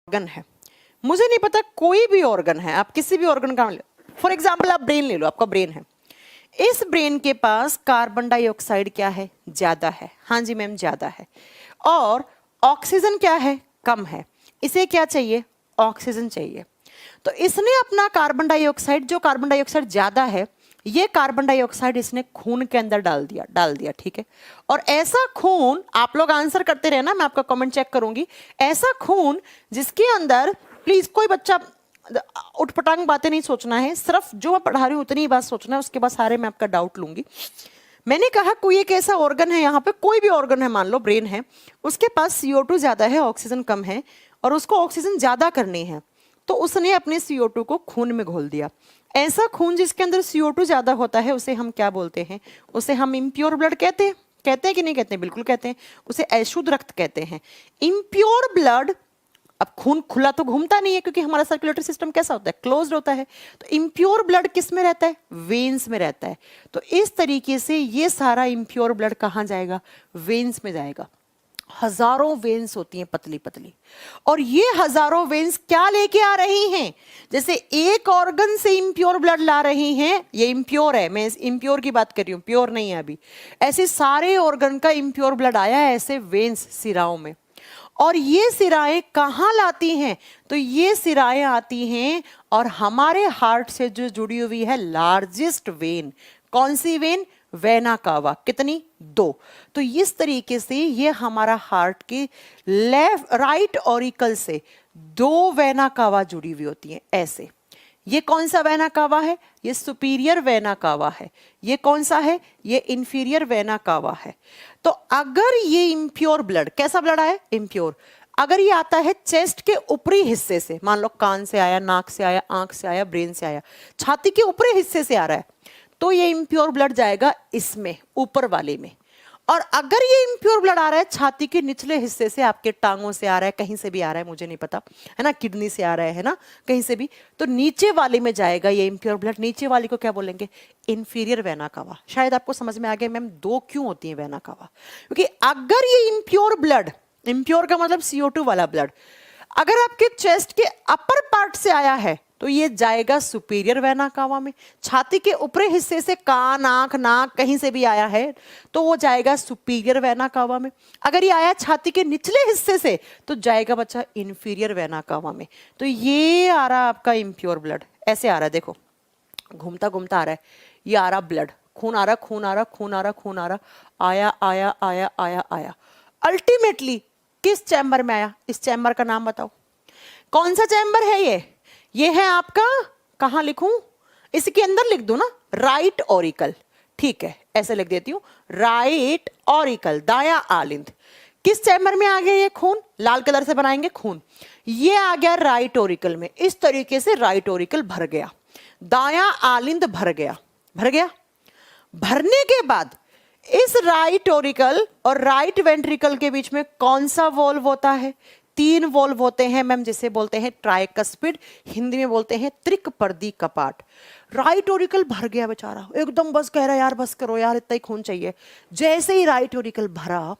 Organ है, मुझे नहीं पता कोई भी ऑर्गन है, आप किसी भी ऑर्गन का, फॉर एग्जाम्पल आप ब्रेन ले लो, आपका ब्रेन है, इस ब्रेन के पास कार्बन डाइऑक्साइड क्या है, ज्यादा है, हाँ जी मैम ज्यादा है, और ऑक्सीजन क्या है, कम है। इसे क्या चाहिए, ऑक्सीजन चाहिए। तो इसने अपना कार्बन डाइऑक्साइड, जो कार्बन डाइऑक्साइड ज्यादा है, ये कार्बन डाइऑक्साइड इसने खून के अंदर डाल दिया, ठीक है। और ऐसा खून, आप लोग आंसर करते रहना, मैं आपका कमेंट चेक करूंगी, ऐसा खून जिसके अंदर, प्लीज कोई बच्चा उठपटांग बातें नहीं सोचना है, सिर्फ जो मैं पढ़ा रही हूं उतनी ही बात सोचना है, उसके बाद सारे मैं आपका डाउट लूंगी। मैंने कहा कोई एक ऐसा ऑर्गन है, यहाँ पे कोई भी ऑर्गन है, मान लो ब्रेन है, उसके पास CO2 ज्यादा है, ऑक्सीजन कम है, और उसको ऑक्सीजन ज्यादा करनी है, तो उसने अपने CO2 को खून में घोल दिया। ऐसा खून जिसके अंदर CO2 ज्यादा होता है उसे हम क्या बोलते हैं, उसे हम इम्प्योर ब्लड कहते हैं। कहते हैं कि नहीं कहते हैं, बिल्कुल कहते हैं, उसे अशुद्ध रक्त कहते हैं। इम्प्योर ब्लड, अब खून खुला तो घूमता नहीं है क्योंकि हमारा सर्कुलेटरी सिस्टम कैसा होता है, क्लोज्ड होता है, तो इम्प्योर ब्लड किस में रहता है, वेन्स में रहता है। तो इस तरीके से ये सारा इम्प्योर ब्लड कहाँ जाएगा, वेन्स में जाएगा। हजारों वेन्स होती हैं पतली पतली, और ये हजारों वेन्स क्या लेके आ रही हैं, जैसे एक ऑर्गन से इम्प्योर ब्लड ला रही हैं, ये इम्प्योर है, मैं इम्प्योर की बात कर रही हूं, प्योर नहीं है अभी, ऐसे सारे ऑर्गन का इम्प्योर ब्लड आया है ऐसे वेन्स, सिराओं में। और ये सिराएं कहाँ लाती हैं, तो ये सिराएं आती हैं और हमारे हार्ट से जो जुड़ी हुई है लार्जेस्ट वेन, कौन सी वेन, वेना कावा, कितनी, 2। तो इस तरीके से ये हमारा हार्ट के लेफ्ट राइट ऑरिकल से 2 वेना कावा जुड़ी हुई होती हैं ऐसे। ये कौन सा वेना कावा है, ये सुपीरियर वेना कावा है। ये कौन सा है, ये इंफीरियर वेना कावा है। तो अगर ये इम्प्योर ब्लड, कैसा ब्लड आया, इम्प्योर, अगर ये आता है चेस्ट के ऊपरी हिस्से से, मान लो कान से आया, नाक से आया, आंख से आया, ब्रेन से आया, छाती के ऊपरी हिस्से से आ रहा है, तो ये इम्प्योर ब्लड जाएगा इसमें, ऊपर वाले में। और अगर ये इम्प्योर ब्लड आ रहा है छाती के निचले हिस्से से, आपके टांगों से आ रहा है, कहीं से भी आ रहा है, मुझे नहीं पता है ना, किडनी से आ रहा है ना, कहीं से भी, तो नीचे वाले में जाएगा ये इम्प्योर ब्लड। नीचे वाले को क्या बोलेंगे, इंफीरियर वेना कावा। शायद आपको समझ में आ गया मैम 2 क्यों होती है वेना कावा, क्योंकि अगर ये इम्प्योर ब्लड, इम्प्योर का मतलब CO2 वाला ब्लड, अगर आपके चेस्ट के अपर पार्ट से आया है तो ये जाएगा सुपीरियर वेना कावा में। छाती के ऊपरी हिस्से से, कान, आंख, नाक, कहीं से भी आया है तो वो जाएगा सुपीरियर वेना कावा में। अगर ये आया छाती के निचले हिस्से से तो जाएगा बच्चा इंफीरियर वेना कावा में। तो ये आ रहा आपका इम्प्योर ब्लड, ऐसे आ रहा है, देखो घूमता घूमता आ रहा है, ये आ रहा ब्लड, खून आ रहा, खून आ रहा, खून आ रहा, खून आ रहा, आया आया आया आया आया, अल्टीमेटली किस चैम्बर में आया, इस चैम्बर का नाम बताओ, कौन सा चैम्बर है ये है आपका, कहां लिखूं, इसके अंदर लिख दो ना, राइट ऑरिकल, ठीक है, ऐसे लिख देती हूं, राइट ऑरिकल, दाया आलिंद। किस चैम्बर में आ गया ये खून, लाल कलर से बनाएंगे खून, ये आ गया राइट ऑरिकल में। इस तरीके से राइट ऑरिकल भर गया, दाया आलिंद भर गया, भर गया। भरने के बाद इस राइट ऑरिकल और राइट वेंट्रिकल के बीच में कौन सा वॉल्व होता है, 3 वॉल्व होते हैं मैम, जिसे बोलते हैं ट्राइकस्पिड, हिंदी में बोलते हैं त्रिकपर्दी कपाट। राइट ऑरिकल भर गया बेचारा, एकदम बस कह रहा यार बस करो यार, इतना ही खून चाहिए। जैसे ही राइट ऑरिकल भरा,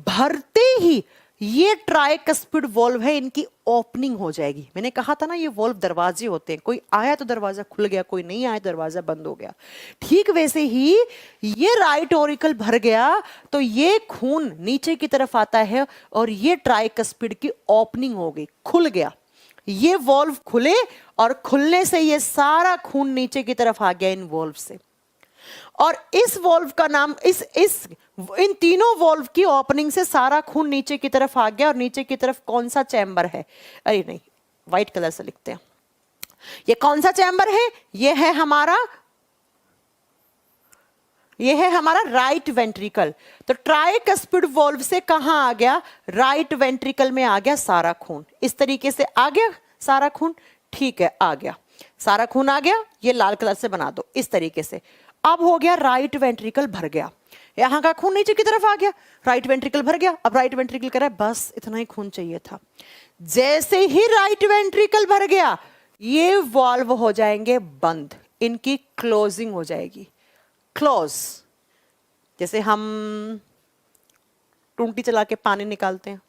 भरते ही ये ट्राइकस्पिड वॉल्व है, इनकी ओपनिंग हो जाएगी। मैंने कहा था ना ये वॉल्व दरवाजे होते हैं, कोई आया तो दरवाजा खुल गया, कोई नहीं आया दरवाजा बंद हो गया। ठीक वैसे ही ये राइट ऑरिकल भर गया तो ये खून नीचे की तरफ आता है और ये ट्राइकस्पिड की ओपनिंग हो गई, खुल गया। ये वॉल्व खुले और खुलने से ये सारा खून नीचे की तरफ आ गया इन वॉल्व से। और इस वॉल्व का नाम, इन तीनों वॉल्व की ओपनिंग से सारा खून नीचे की तरफ आ गया। और नीचे की तरफ कौन सा चैम्बर है, अरे नहीं व्हाइट कलर से लिखते हैं, ये कौन सा चैम्बर है, ये है हमारा राइट वेंट्रिकल। तो ट्राइकस्पिड वॉल्व से कहां आ गया, राइट वेंट्रिकल में आ गया सारा खून। इस तरीके से आ गया सारा खून, ठीक है, आ गया सारा खून, आ गया, ये लाल कलर से बना दो इस तरीके से। अब हो गया राइट वेंट्रिकल भर गया, यहां का खून नीचे की तरफ आ गया, राइट वेंट्रिकल भर गया। अब राइट वेंट्रिकल कह रहा है बस इतना ही खून चाहिए था। जैसे ही राइट वेंट्रिकल भर गया, ये वॉल्व हो जाएंगे बंद, इनकी क्लोजिंग हो जाएगी, क्लोज। जैसे हम टूंटी चला के पानी निकालते हैं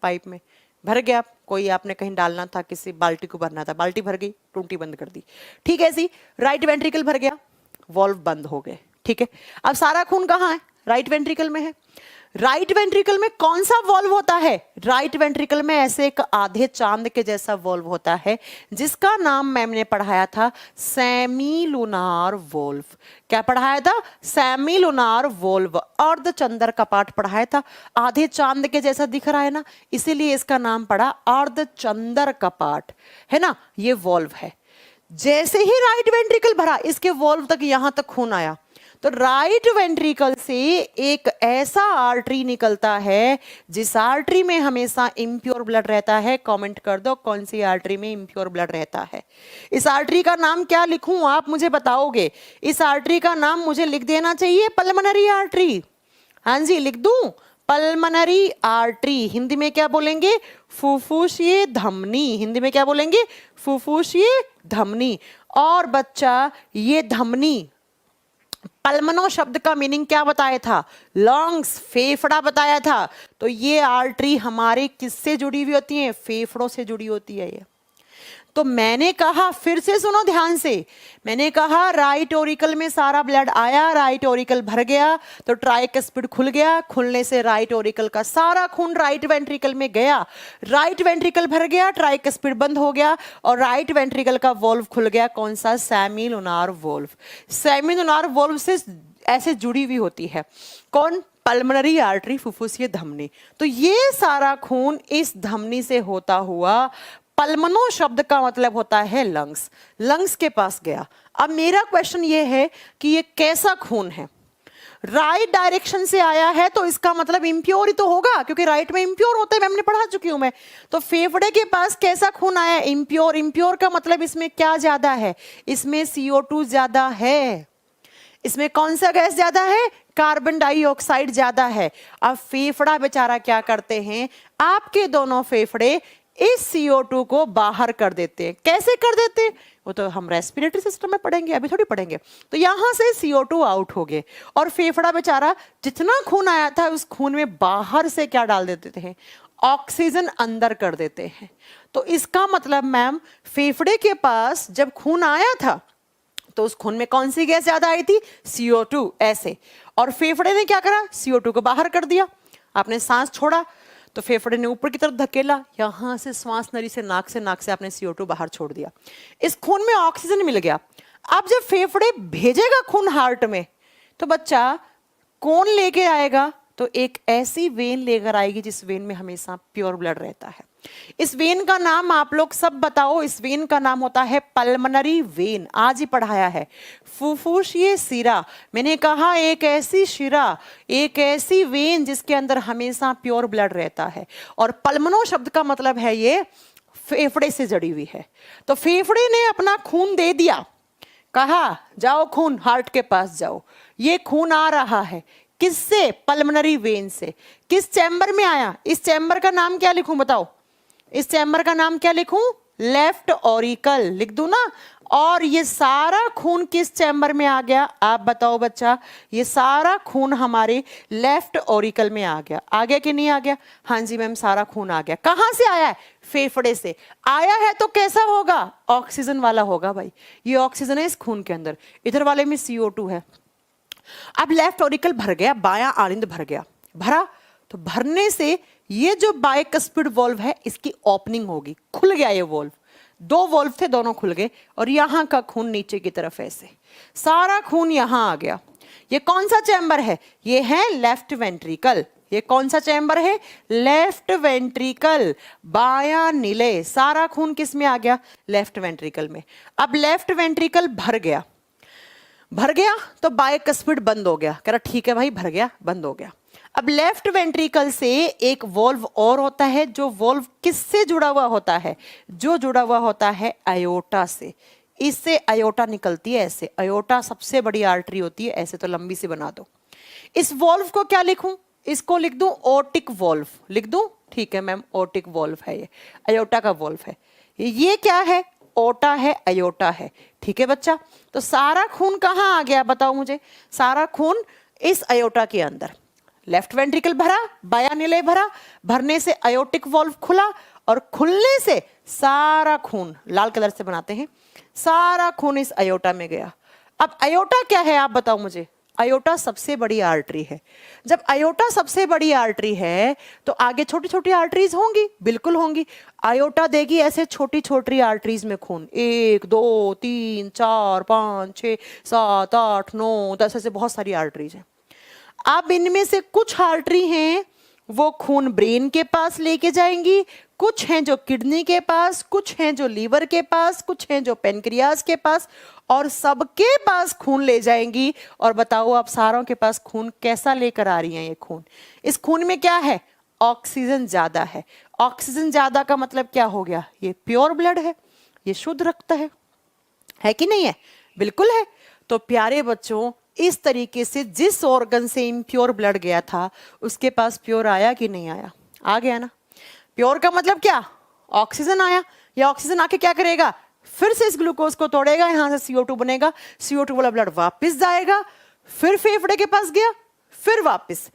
पाइप में, भर गया कोई आपने कहीं डालना था, किसी बाल्टी को भरना था, बाल्टी भर गई, टूंटी बंद कर दी, ठीक है। ऐसी राइट वेंट्रिकल भर गया, वॉल्व बंद हो गए, ठीक है। अब सारा खून कहाँ है? राइट वेंट्रिकल में है। राइट वेंट्रिकल में कौन सा वॉल्व होता है? राइट वेंट्रिकल में ऐसे एक आधे चांद के जैसा वॉल्व होता है जिसका नाम मैम ने पढ़ाया था सेमीलुनार वॉल्व। क्या पढ़ाया था? Semilunar valve. अर्धचंद्र कपाट पढ़ाया था। आधे चांद के जैसा दिख रहा है ना, इसीलिए इसका नाम पड़ा अर्धचंद्र कपाट, है ना। ये वॉल्व है। जैसे ही राइट वेंट्रिकल भरा, इसके वॉल्व तक यहां तक खून आया, तो राइट वेंट्रिकल से एक ऐसा आर्टरी निकलता है जिस आर्टरी में हमेशा इम्प्योर ब्लड रहता है। कमेंट कर दो कौन सी आर्टरी में इम्प्योर ब्लड रहता है। इस आर्टरी का नाम क्या लिखूं, आप मुझे बताओगे। इस आर्टरी का नाम मुझे लिख देना चाहिए पल्मोनरी आर्टरी। हाँ जी, लिख दूं पल्मोनरी आर्टरी। हिंदी में क्या बोलेंगे? फुफ्फुसीय धमनी। हिंदी में क्या बोलेंगे? फुफ्फुसीय धमनी। और बच्चा, ये धमनी, पल्मनो शब्द का मीनिंग क्या बताया था? लंग्स, फेफड़ा बताया था। तो ये आर्टरी हमारे किससे जुड़ी हुई होती है? फेफड़ों से जुड़ी होती है ये। तो मैंने कहा, फिर से सुनो ध्यान से, मैंने कहा राइट ओरिकल में सारा ब्लड आया, राइट ओरिकल भर गया, तो ट्राइकस्पिड खुल गया। खुलने से राइट ओरिकल का सारा खून राइट वेंट्रिकल में गया, राइट वेंट्रिकल भर गया, ट्राइकस्पिड बंद हो गया और राइट वेंट्रिकल का वॉल्व खुल गया। कौन सा? Semilunar valve. सेमीलुनार वॉल्व से ऐसे जुड़ी हुई होती है कौन? पल्मोनरी आर्टरी, फुफ्फुसीय धमनी। तो ये सारा खून इस धमनी से होता हुआ, पल्मनो शब्द का मतलब होता है लंग्स, लंग्स के पास गया। अब मेरा क्वेश्चन ये है कि ये कैसा खून है? राइट डायरेक्शन से आया है तो इसका मतलब इम्प्योर ही तो होगा, क्योंकि राइट में इम्प्योर होता है, मैंने पढ़ा चुकी हूं मैं। तो फेफड़े के पास कैसा खून आया? इम्प्योर। इम्प्योर का मतलब इसमें क्या ज्यादा है? इसमें CO2 ज्यादा है। इसमें कौन सा गैस ज्यादा है? कार्बन डाइऑक्साइड ज्यादा है। अब फेफड़ा बेचारा क्या करते हैं? आपके दोनों फेफड़े इस CO2 को बाहर कर देते हैं। कैसे कर देते हैं? वो तो हम रेस्पिरेटरी सिस्टम में पढ़ेंगे, अभी थोड़ी पढ़ेंगे। तो यहां से CO2 आउट हो गए और फेफड़ा बेचारा जितना खून आया था उस खून में बाहर से क्या डाल देते हैं? ऑक्सीजन अंदर कर देते हैं। तो इसका मतलब मैम, फेफड़े के पास जब खून आया था तो उस खून में कौन सी गैस ज्यादा आई थी? CO2। ऐसे, और फेफड़े ने क्या करा? CO2 को बाहर कर दिया। आपने सांस छोड़ा तो फेफड़े ने ऊपर की तरफ धकेला, यहां से श्वास नली से नाक से आपने CO2 बाहर छोड़ दिया। इस खून में ऑक्सीजन मिल गया। अब जब फेफड़े भेजेगा खून हार्ट में, तो बच्चा कौन लेके आएगा? तो एक ऐसी वेन लेकर आएगी जिस वेन में हमेशा प्योर ब्लड रहता है। इस वेन का नाम आप लोग सब बताओ। इस वेन का नाम होता है पल्मोनरी वेन। आज ही पढ़ाया है। फुफ्फुसीय शिरा। मैंने कहा एक ऐसी शिरा, एक ऐसी वेन जिसके अंदर हमेशा प्योर ब्लड रहता है। और पल्मनो शब्द का मतलब है ये फेफड़े से जड़ी हुई है। तो फेफड़े ने अपना खून दे दिया, कहा जाओ खून हार्ट के पास जाओ। ये खून आ रहा है किससे? पल्मोनरी वेन से। किस चैम्बर में आया? इस चैम्बर का नाम क्या लिखूं बताओ? इस चैम्बर का नाम क्या लिखूं? लेफ्ट ऑरिकल लिख दूं ना। और ये सारा खून किस चैम्बर में आ गया? आप बताओ बच्चा। ये सारा खून हमारे लेफ्ट ऑरिकल में आ गया। आ गया कि नहीं आ गया? हाँ जी मैम, सारा खून आ गया। कहां से आया है? फेफड़े से। आया है तो कैसा होगा? ऑक्सीजन वाला होगा भाई। ये ऑक्सीजन है इस खून के अंदर, इधर वाले में CO2 है। अब लेफ्ट ऑरिकल भर गया, बायां आरिंद भर गया। भरा तो भरने से ये जो बाइकस्पिड वॉल्व है इसकी ओपनिंग होगी, खुल गया ये वॉल्व। दो वॉल्व थे, दोनों खुल गए और यहां का खून नीचे की तरफ ऐसे सारा खून यहां आ गया। ये कौन सा चैम्बर है? ये है लेफ्ट वेंट्रिकल। ये कौन सा चैम्बर है? Left ventricle. बायां नीले, सारा खून किस में आ गया? लेफ्ट वेंट्रिकल में। अब लेफ्ट वेंट्रिकल भर गया, भर गया तो बाइकस्पिड बंद हो गया। कह रहा ठीक है भाई, भर गया, बंद हो गया। अब लेफ्ट वेंट्रिकल से एक वॉल्व और होता है, जो वॉल्व किससे जुड़ा हुआ होता है? जो जुड़ा हुआ होता है अयोटा से। इससे अयोटा निकलती है ऐसे। अयोटा सबसे बड़ी आर्टरी होती है, ऐसे तो लंबी सी बना दो। इस वॉल्व को क्या लिखूं? इसको लिख दूं ओटिक वॉल्व। लिख दूं? ठीक है मैम, ओटिक वॉल्व है ये, अयोटा का वॉल्व है। ये क्या है? ओटा है, अयोटा है। ठीक है बच्चा। तो सारा खून कहां आ गया बताओ मुझे? सारा खून इस अयोटा के अंदर। लेफ्ट वेंट्रिकल भरा, बायां नीले भरा, भरने से अयोटिक वॉल्व खुला और खुलने से सारा खून, लाल कलर से बनाते हैं, सारा खून इस अयोटा में गया। अब अयोटा क्या है आप बताओ मुझे? अयोटा सबसे बड़ी आर्टरी है। जब अयोटा सबसे बड़ी आर्टरी है तो आगे छोटी छोटी आर्टरीज होंगी, बिल्कुल होंगी। अयोटा देगी ऐसे छोटी छोटी आर्टरीज में खून, 1 2 3 4 5 6 7 8 9 10, ऐसे बहुत सारी आर्टरीज हैं। अब इनमें से कुछ आर्टरी हैं वो खून ब्रेन के पास लेके जाएंगी, कुछ हैं जो किडनी के पास, कुछ हैं जो लीवर के पास, कुछ हैं जो पेनक्रियाज के पास, और सबके पास खून ले जाएंगी। और बताओ आप सारों के पास खून कैसा लेकर आ रही हैं ये खून? इस खून में क्या है? ऑक्सीजन ज्यादा है। ऑक्सीजन ज्यादा का मतलब क्या हो गया? ये प्योर ब्लड है, ये शुद्ध रक्त है कि नहीं है? बिल्कुल है। तो प्यारे बच्चों, इस तरीके से जिस ऑर्गन से इम्प्योर ब्लड गया था उसके पास प्योर आया कि नहीं आया? आ गया ना। प्योर का मतलब क्या? ऑक्सीजन आया। या ऑक्सीजन आके क्या करेगा? फिर से इस ग्लूकोज को तोड़ेगा, यहां से CO2 बनेगा, CO2 वाला ब्लड वापस जाएगा, फिर फेफड़े के पास गया, फिर वापस,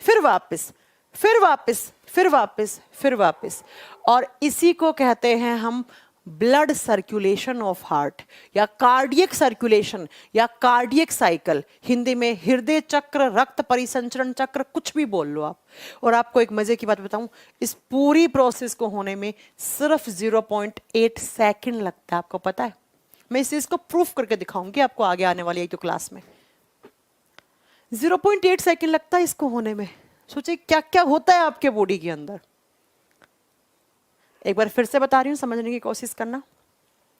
फिर वापस, फिर वापस, फिर वापस, फिर वापस। और इसी को कहते हैं हम ब्लड सर्कुलेशन ऑफ हार्ट, या कार्डियक सर्कुलेशन, या कार्डियक साइकिल। हिंदी में हृदय चक्र, रक्त परिसंचरण चक्र, कुछ भी बोल लो आप। और आपको एक मजे की बात बताऊं, इस पूरी प्रोसेस को होने में सिर्फ 0.8 सेकंड लगता है। आपको पता है? मैं इस चीज को प्रूफ करके दिखाऊंगी आपको आगे आने वाली एक तो क्लास में। 0.8 सेकंड लगता है इसको होने में। सोचिए क्या क्या होता है आपके बॉडी के अंदर। एक बार फिर से बता रही हूं, समझने की कोशिश करना।